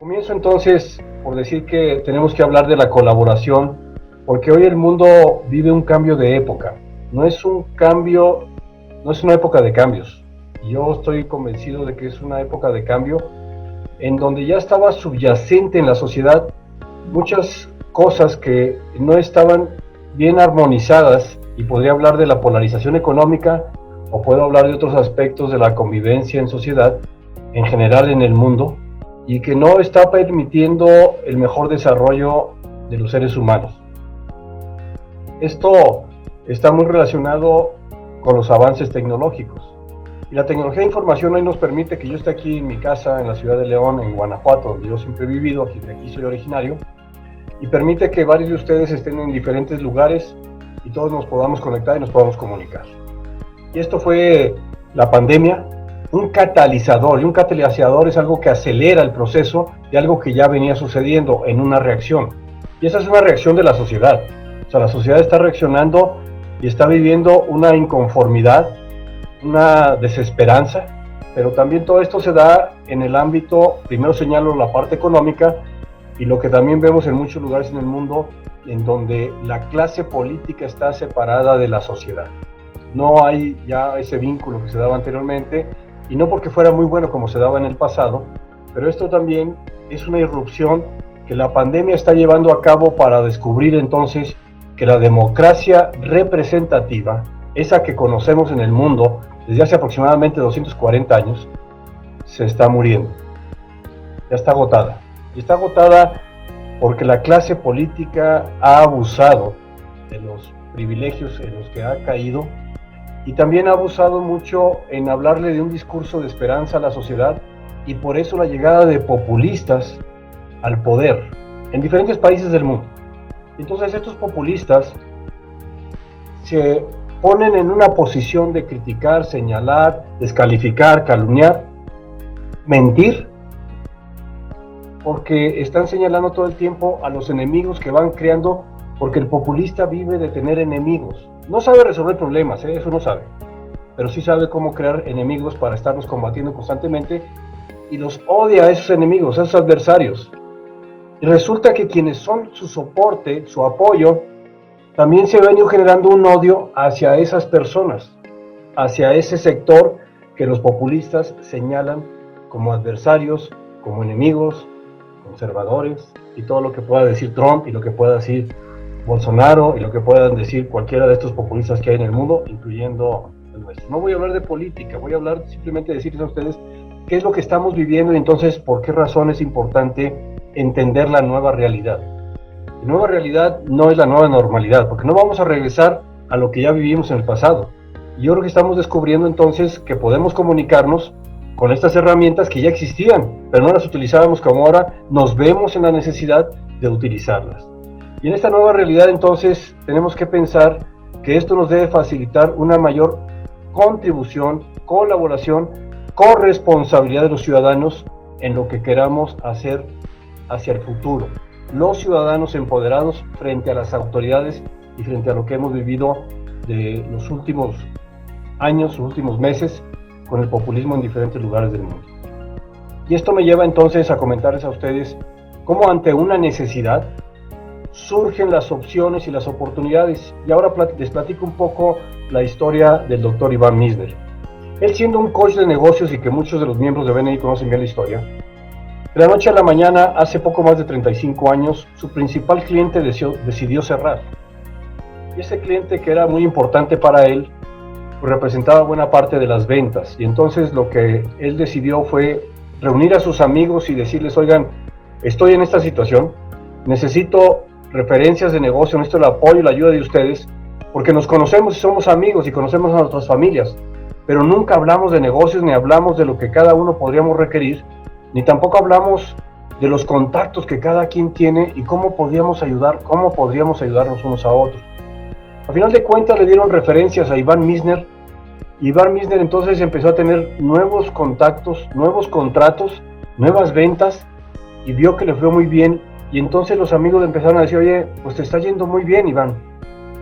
Comienzo entonces por decir que tenemos que hablar de la colaboración, porque hoy el mundo vive un cambio de época. No es un cambio, no es una época de cambios. Yo estoy convencido de que es una época de cambio en donde ya estaba subyacente en la sociedad muchas cosas que no estaban bien armonizadas, y podría hablar de la polarización económica o puedo hablar de otros aspectos de la convivencia en sociedad en general en el mundo, y que no está permitiendo el mejor desarrollo de los seres humanos. Esto está muy relacionado con los avances tecnológicos. Y la tecnología de información hoy nos permite que yo esté aquí en mi casa, en la ciudad de León, en Guanajuato, donde yo siempre he vivido, aquí soy originario, y permite que varios de ustedes estén en diferentes lugares y todos nos podamos conectar y nos podamos comunicar. Y esto fue la pandemia, un catalizador, y un catalizador es algo que acelera el proceso de algo que ya venía sucediendo en una reacción. Y esa es una reacción de la sociedad. O sea, la sociedad está reaccionando y está viviendo una inconformidad, una desesperanza, pero también todo esto se da en el ámbito, primero señalo la parte económica, y lo que también vemos en muchos lugares en el mundo, en donde la clase política está separada de la sociedad. No hay ya ese vínculo que se daba anteriormente, y no porque fuera muy bueno como se daba en el pasado, pero esto también es una irrupción que la pandemia está llevando a cabo para descubrir entonces que la democracia representativa, esa que conocemos en el mundo desde hace aproximadamente 240 años, se está muriendo. Ya está agotada. Y está agotada porque la clase política ha abusado de los privilegios en los que ha caído, y también ha abusado mucho en hablarle de un discurso de esperanza a la sociedad, y por eso la llegada de populistas al poder en diferentes países del mundo. Entonces estos populistas se ponen en una posición de criticar, señalar, descalificar, calumniar, mentir, porque están señalando todo el tiempo a los enemigos que van creando, porque el populista vive de tener enemigos. No sabe resolver problemas, eso no sabe, pero sí sabe cómo crear enemigos para estarnos combatiendo constantemente, y los odia a esos enemigos, a esos adversarios. Y resulta que quienes son su soporte, su apoyo, también se ven generando un odio hacia esas personas, hacia ese sector que los populistas señalan como adversarios, como enemigos, conservadores, y todo lo que pueda decir Trump y lo que pueda decir Bolsonaro y lo que puedan decir cualquiera de estos populistas que hay en el mundo, incluyendo el nuestro. No voy a hablar de política, voy a hablar simplemente de decirles a ustedes qué es lo que estamos viviendo y entonces por qué razón es importante entender la nueva realidad. La nueva realidad no es la nueva normalidad, porque no vamos a regresar a lo que ya vivimos en el pasado. Y yo creo que estamos descubriendo entonces que podemos comunicarnos con estas herramientas que ya existían, pero no las utilizábamos como ahora nos vemos en la necesidad de utilizarlas. Y en esta nueva realidad entonces tenemos que pensar que esto nos debe facilitar una mayor contribución, colaboración, corresponsabilidad de los ciudadanos en lo que queramos hacer hacia el futuro. Los ciudadanos empoderados frente a las autoridades y frente a lo que hemos vivido de los últimos años, los últimos meses, con el populismo en diferentes lugares del mundo. Y esto me lleva entonces a comentarles a ustedes cómo ante una necesidad surgen las opciones y las oportunidades. Y ahora les platico un poco la historia del doctor Iván Misner. Él, siendo un coach de negocios y que muchos de los miembros de BNI conocen bien la historia, de la noche a la mañana, hace poco más de 35 años, su principal cliente decidió cerrar. Y ese cliente, que era muy importante para él, pues representaba buena parte de las ventas. Y entonces lo que él decidió fue reunir a sus amigos y decirles: oigan, estoy en esta situación, necesito referencias de negocio, necesito el apoyo y la ayuda de ustedes, porque nos conocemos y somos amigos y conocemos a nuestras familias, pero nunca hablamos de negocios, ni hablamos de lo que cada uno podríamos requerir, ni tampoco hablamos de los contactos que cada quien tiene y cómo podríamos ayudarnos unos a otros. Al final de cuentas le dieron referencias a Iván Misner, y Iván Misner entonces empezó a tener nuevos contactos, nuevos contratos, nuevas ventas, y vio que le fue muy bien. Y entonces los amigos le empezaron a decir: oye, pues te está yendo muy bien, Iván,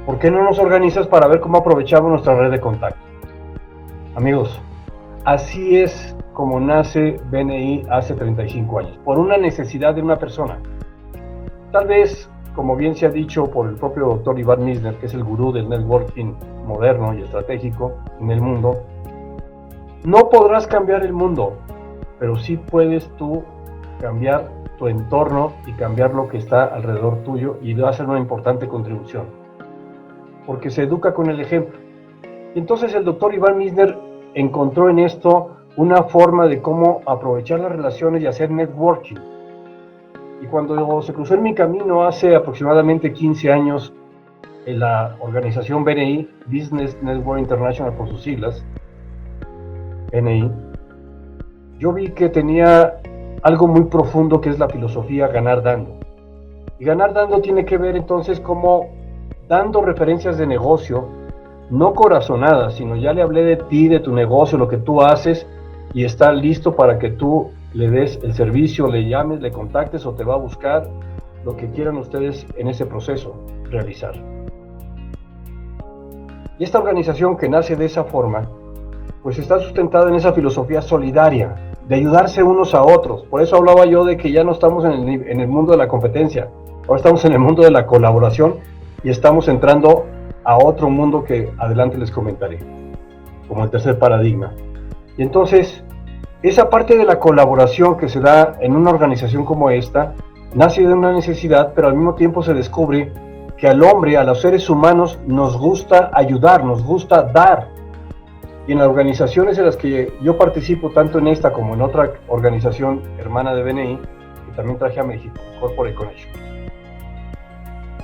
¿por qué no nos organizas para ver cómo aprovechamos nuestra red de contactos? Amigos, así es como nace BNI hace 35 años, por una necesidad de una persona. Tal vez, como bien se ha dicho por el propio doctor Ivan Misner, que es el gurú del networking moderno y estratégico en el mundo, no podrás cambiar el mundo, pero sí puedes tú cambiar tu entorno y cambiar lo que está alrededor tuyo, y va a ser una importante contribución, porque se educa con el ejemplo. Y entonces el doctor Ivan Misner encontró en esto una forma de cómo aprovechar las relaciones y hacer networking. Y cuando se cruzó en mi camino hace aproximadamente 15 años en la organización BNI, Business Network International por sus siglas, BNI, yo vi que tenía algo muy profundo, que es la filosofía ganar dando. Y ganar dando tiene que ver entonces como dando referencias de negocio, no corazonadas, sino ya le hablé de ti, de tu negocio, lo que tú haces, y está listo para que tú le des el servicio, le llames, le contactes o te va a buscar lo que quieran ustedes en ese proceso realizar. Y esta organización, que nace de esa forma, pues está sustentada en esa filosofía solidaria, de ayudarse unos a otros. Por eso hablaba yo de que ya no estamos en el mundo de la competencia, ahora estamos en el mundo de la colaboración, y estamos entrando a otro mundo que adelante les comentaré, como el tercer paradigma. Y entonces, esa parte de la colaboración que se da en una organización como esta, nace de una necesidad, pero al mismo tiempo se descubre que al hombre, a los seres humanos, nos gusta ayudar, nos gusta dar. Y en las organizaciones en las que yo participo, tanto en esta como en otra organización hermana de BNI, que también traje a México, Corporate Connection,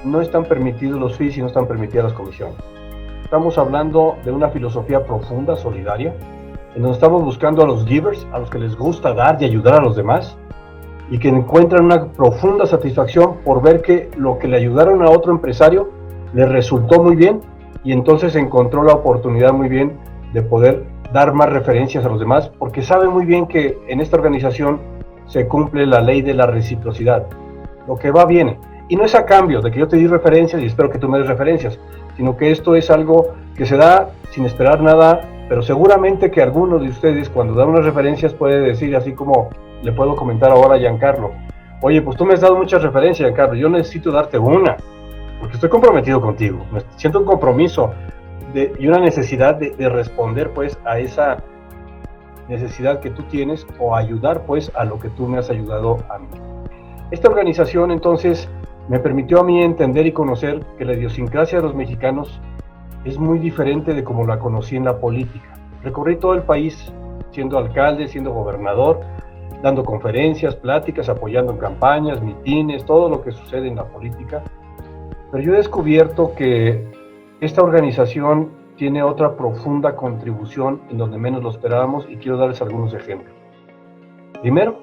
no están permitidos los fees y no están permitidas las comisiones. Estamos hablando de una filosofía profunda, solidaria, en donde estamos buscando a los givers, a los que les gusta dar y ayudar a los demás, y que encuentran una profunda satisfacción por ver que lo que le ayudaron a otro empresario le resultó muy bien, y entonces encontró la oportunidad muy bien de poder dar más referencias a los demás, porque sabe muy bien que en esta organización se cumple la ley de la reciprocidad. Lo que va viene. Y no es a cambio de que yo te di referencias y espero que tú me des referencias, sino que esto es algo que se da sin esperar nada, pero seguramente que alguno de ustedes, cuando da unas referencias, puede decir, así como le puedo comentar ahora a Giancarlo: oye, pues tú me has dado muchas referencias, Giancarlo, yo necesito darte una, porque estoy comprometido contigo, me siento un compromiso y una necesidad de responder pues a esa necesidad que tú tienes, o ayudar pues a lo que tú me has ayudado a mí. Esta organización entonces me permitió a mí entender y conocer que la idiosincrasia de los mexicanos es muy diferente de como la conocí en la política. Recorrí todo el país, siendo alcalde, siendo gobernador, dando conferencias, pláticas, apoyando en campañas, mitines, todo lo que sucede en la política. Pero yo he descubierto que esta organización tiene otra profunda contribución en donde menos lo esperábamos, y quiero darles algunos ejemplos. Primero,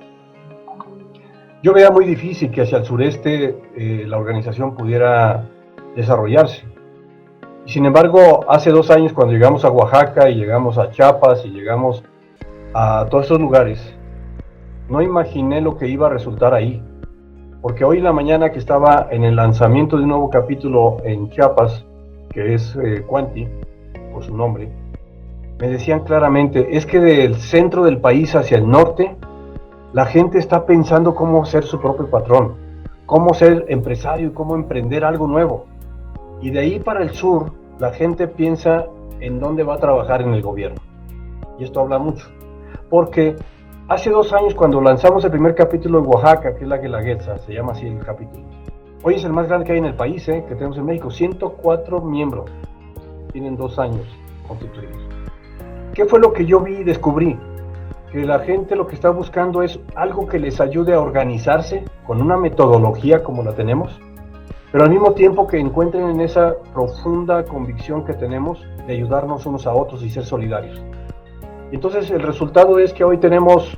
yo veía muy difícil que hacia el sureste la organización pudiera desarrollarse. Y sin embargo, hace 2 años, cuando llegamos a Oaxaca y llegamos a Chiapas y llegamos a todos esos lugares, no imaginé lo que iba a resultar ahí. Porque hoy en la mañana, que estaba en el lanzamiento de un nuevo capítulo en Chiapas, que es Cuanti, por su nombre, me decían claramente: es que del centro del país hacia el norte, la gente está pensando cómo ser su propio patrón, cómo ser empresario y cómo emprender algo nuevo. Y de ahí para el sur, la gente piensa en dónde va a trabajar en el gobierno. Y esto habla mucho, porque hace 2 años, cuando lanzamos el primer capítulo en Oaxaca, que es la Guelaguetza, se llama así el capítulo, hoy es el más grande que hay en el país, que tenemos en México, 104 miembros, tienen 2 años constituidos. ¿Qué fue lo que yo vi y descubrí? Que la gente lo que está buscando es algo que les ayude a organizarse con una metodología como la tenemos, pero al mismo tiempo que encuentren en esa profunda convicción que tenemos de ayudarnos unos a otros y ser solidarios. Entonces el resultado es que hoy tenemos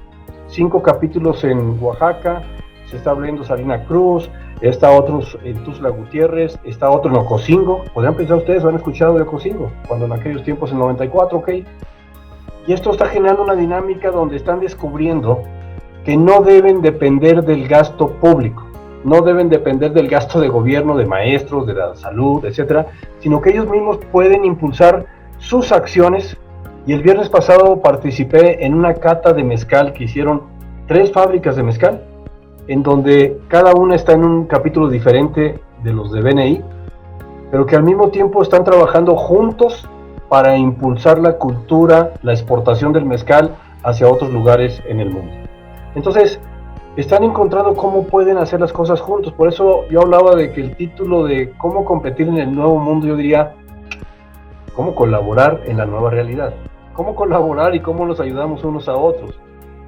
5 capítulos en Oaxaca, se está abriendo Salina Cruz, está otro en Tuxtla Gutiérrez, está otro en Ocosingo. Podrían pensar ustedes, ¿han escuchado de Ocosingo? Cuando en aquellos tiempos, en 94, ok. Y esto está generando una dinámica donde están descubriendo que no deben depender del gasto público, no deben depender del gasto de gobierno, de maestros, de la salud, etcétera, sino que ellos mismos pueden impulsar sus acciones Y el viernes pasado participé en una cata de mezcal que hicieron 3 fábricas de mezcal, en donde cada una está en un capítulo diferente de los de BNI, pero que al mismo tiempo están trabajando juntos para impulsar la cultura, la exportación del mezcal hacia otros lugares en el mundo. Entonces, están encontrando cómo pueden hacer las cosas juntos. Por eso yo hablaba de que el título de cómo competir en el nuevo mundo, yo diría, cómo colaborar en la nueva realidad. Cómo colaborar y cómo nos ayudamos unos a otros.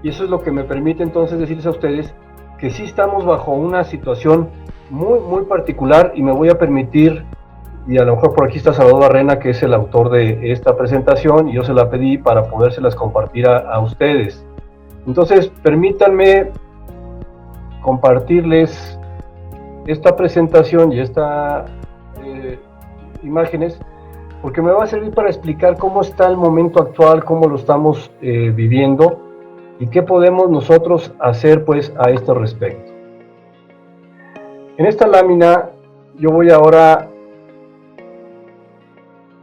Y eso es lo que me permite entonces decirles a ustedes que sí estamos bajo una situación muy, muy particular, y me voy a permitir, y a lo mejor por aquí está Salvador Barrena, que es el autor de esta presentación, y yo se la pedí para podérselas compartir a ustedes. Entonces, permítanme compartirles esta presentación y estas imágenes, porque me va a servir para explicar cómo está el momento actual, cómo lo estamos viviendo y qué podemos nosotros hacer pues a este respecto. En esta lámina yo voy ahora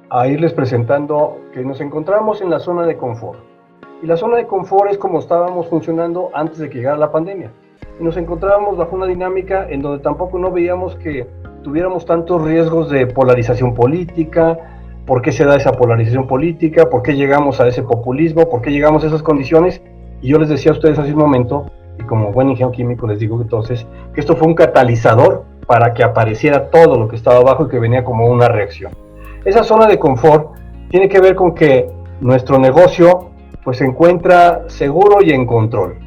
a irles presentando que nos encontramos en la zona de confort. Y la zona de confort es como estábamos funcionando antes de que llegara la pandemia. Y nos encontrábamos bajo una dinámica en donde tampoco no veíamos que tuviéramos tantos riesgos de polarización política. ¿Por qué se da esa polarización política? ¿Por qué llegamos a ese populismo? ¿Por qué llegamos a esas condiciones? Y yo les decía a ustedes hace un momento, y como buen ingeniero químico les digo entonces, que esto fue un catalizador para que apareciera todo lo que estaba abajo y que venía como una reacción. Esa zona de confort tiene que ver con que nuestro negocio pues se encuentra seguro y en control.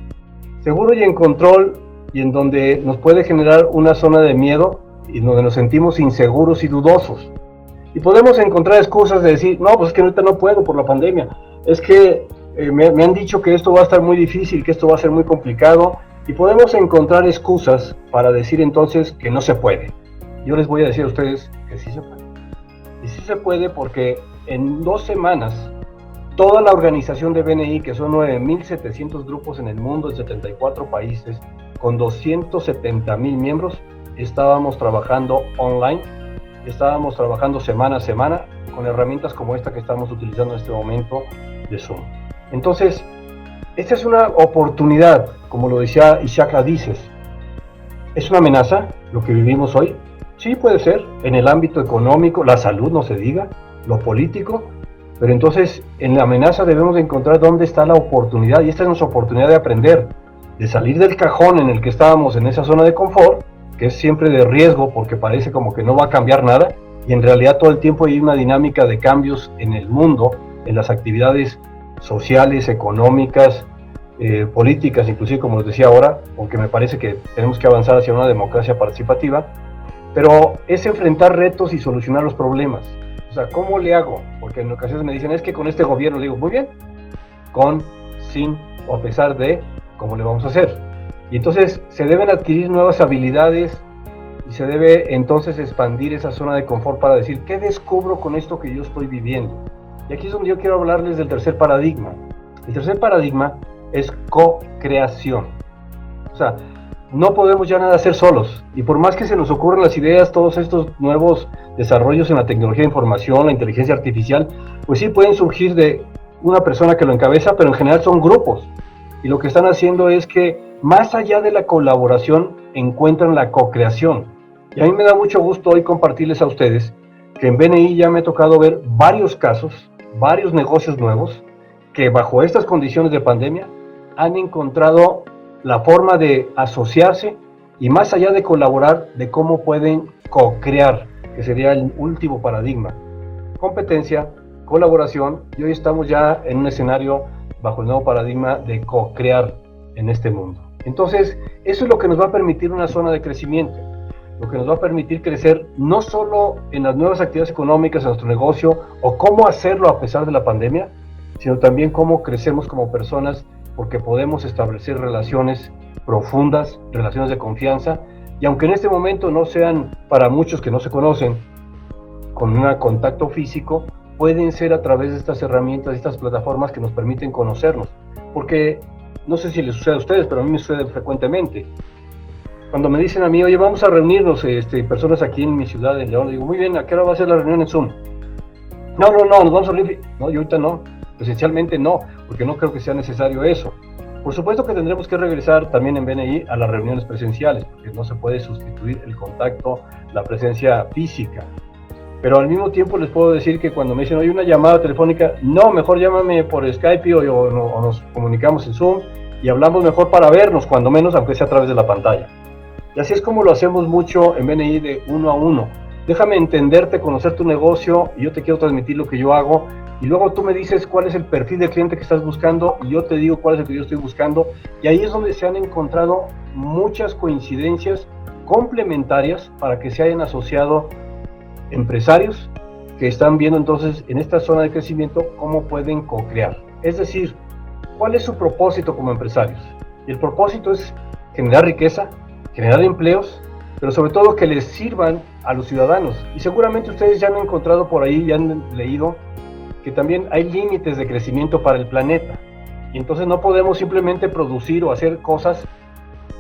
Seguro y en control, y en donde nos puede generar una zona de miedo y donde nos sentimos inseguros y dudosos. Y podemos encontrar excusas de decir, no, pues es que ahorita no puedo por la pandemia, es que me han dicho que esto va a estar muy difícil, que esto va a ser muy complicado, y podemos encontrar excusas para decir entonces que no se puede. Yo les voy a decir a ustedes que sí se puede. Y sí se puede porque en 2 semanas, toda la organización de BNI, que son 9.700 grupos en el mundo, en 74 países, con 270,000 miembros, estábamos trabajando online. Estábamos trabajando semana a semana con herramientas como esta que estamos utilizando en este momento de Zoom. Entonces, esta es una oportunidad, como lo decía Isaac Radices. ¿Es una amenaza lo que vivimos hoy? Sí, puede ser, en el ámbito económico, la salud no se diga, lo político, pero entonces en la amenaza debemos de encontrar dónde está la oportunidad, y esta es nuestra oportunidad de aprender, de salir del cajón en el que estábamos en esa zona de confort, que es siempre de riesgo porque parece como que no va a cambiar nada, y en realidad todo el tiempo hay una dinámica de cambios en el mundo, en las actividades sociales, económicas, políticas, inclusive como les decía ahora, aunque me parece que tenemos que avanzar hacia una democracia participativa, pero es enfrentar retos y solucionar los problemas. O sea, ¿cómo le hago? Porque en ocasiones me dicen, es que con este gobierno, le digo, muy bien, con, sin o a pesar de, ¿cómo le vamos a hacer? Y entonces se deben adquirir nuevas habilidades y se debe entonces expandir esa zona de confort para decir, ¿qué descubro con esto que yo estoy viviendo? Y aquí es donde yo quiero hablarles del tercer paradigma. El tercer paradigma es co-creación. O sea, no podemos ya nada hacer solos. Y por más que se nos ocurran las ideas, todos estos nuevos desarrollos en la tecnología de información, la inteligencia artificial, pues sí pueden surgir de una persona que lo encabeza, pero en general son grupos. Y lo que están haciendo es que, más allá de la colaboración, encuentran la co-creación. Y a mí me da mucho gusto hoy compartirles a ustedes que en BNI ya me ha tocado ver varios casos, varios negocios nuevos, que bajo estas condiciones de pandemia han encontrado la forma de asociarse y, más allá de colaborar, de cómo pueden co-crear, que sería el último paradigma. Competencia, colaboración, y hoy estamos ya en un escenario bajo el nuevo paradigma de co-crear en este mundo. Entonces, eso es lo que nos va a permitir una zona de crecimiento, lo que nos va a permitir crecer no solo en las nuevas actividades económicas de nuestro negocio o cómo hacerlo a pesar de la pandemia, sino también cómo crecemos como personas, porque podemos establecer relaciones profundas, relaciones de confianza, y aunque en este momento no sean para muchos que no se conocen con un contacto físico, pueden ser a través de estas herramientas, estas plataformas que nos permiten conocernos, porque no sé si les sucede a ustedes, pero a mí me sucede frecuentemente. Cuando me dicen a mí, oye, vamos a reunirnos, personas aquí en mi ciudad, en León, le digo, muy bien, ¿a qué hora va a ser la reunión en Zoom? No, nos vamos a reunir. No, yo ahorita no. Presencialmente no, porque no creo que sea necesario eso. Por supuesto que tendremos que regresar también en BNI a las reuniones presenciales, porque no se puede sustituir el contacto, la presencia física. Pero al mismo tiempo les puedo decir que cuando me dicen, oye, una llamada telefónica, no, mejor llámame por Skype o nos comunicamos en Zoom y hablamos mejor para vernos, cuando menos, aunque sea a través de la pantalla. Y así es como lo hacemos mucho en BNI, de uno a uno. Déjame entenderte, conocer tu negocio, y yo te quiero transmitir lo que yo hago, y luego tú me dices cuál es el perfil de cliente que estás buscando, y yo te digo cuál es el que yo estoy buscando, y ahí es donde se han encontrado muchas coincidencias complementarias para que se hayan asociado empresarios que están viendo entonces en esta zona de crecimiento cómo pueden co-crear. Es decir, ¿cuál es su propósito como empresarios? Y el propósito es generar riqueza, generar empleos, pero sobre todo que les sirvan a los ciudadanos. Y seguramente ustedes ya han encontrado por ahí, ya han leído que también hay límites de crecimiento para el planeta. Y entonces no podemos simplemente producir o hacer cosas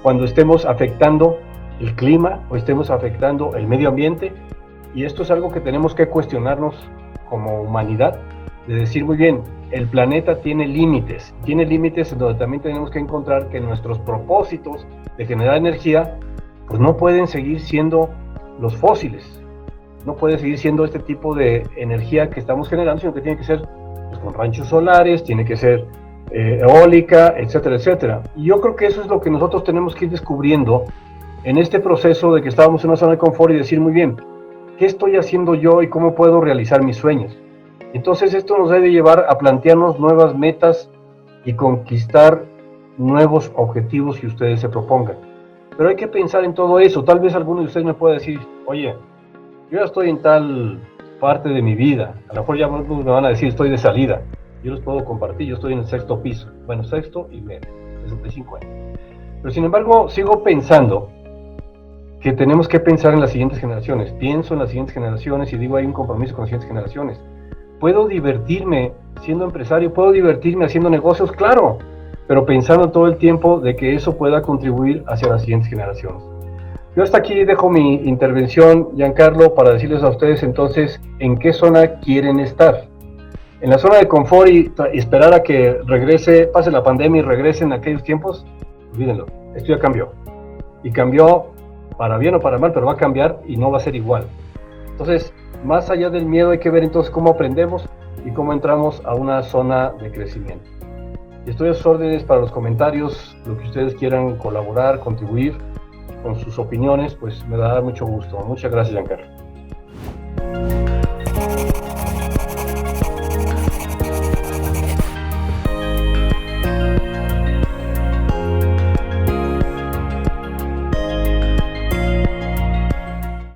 cuando estemos afectando el clima o estemos afectando el medio ambiente. Y esto es algo que tenemos que cuestionarnos como humanidad, de decir, muy bien, el planeta tiene límites en donde también tenemos que encontrar que nuestros propósitos de generar energía, pues no pueden seguir siendo los fósiles, no puede seguir siendo este tipo de energía que estamos generando, sino que tiene que ser pues, con ranchos solares, tiene que ser eólica, etcétera, etcétera. Y yo creo que eso es lo que nosotros tenemos que ir descubriendo en este proceso de que estábamos en una zona de confort y decir, muy bien, ¿qué estoy haciendo yo y cómo puedo realizar mis sueños? Entonces esto nos debe llevar a plantearnos nuevas metas y conquistar nuevos objetivos que ustedes se propongan. Pero hay que pensar en todo eso. Tal vez alguno de ustedes me pueda decir, oye, yo ya estoy en tal parte de mi vida. A lo mejor ya me van a decir, estoy de salida. Yo los puedo compartir, yo estoy en el 6º piso. Bueno, 6º y medio, 65 años. Pero sin embargo, sigo pensando que tenemos que pensar en las siguientes generaciones. Pienso en las siguientes generaciones y digo, hay un compromiso con las siguientes generaciones. ¿Puedo divertirme siendo empresario? ¿Puedo divertirme haciendo negocios? Claro, pero pensando todo el tiempo de que eso pueda contribuir hacia las siguientes generaciones. Yo hasta aquí dejo mi intervención, Giancarlo, para decirles a ustedes entonces en qué zona quieren estar. En la zona de confort y esperar a que regrese, pase la pandemia y regrese en aquellos tiempos, olvídenlo, esto ya cambió. Y cambió para bien o para mal, pero va a cambiar y no va a ser igual. Entonces, más allá del miedo, hay que ver entonces cómo aprendemos y cómo entramos a una zona de crecimiento. Y estoy a sus órdenes para los comentarios, lo que ustedes quieran colaborar, contribuir con sus opiniones, pues me dará mucho gusto. Muchas gracias, Giancarlo.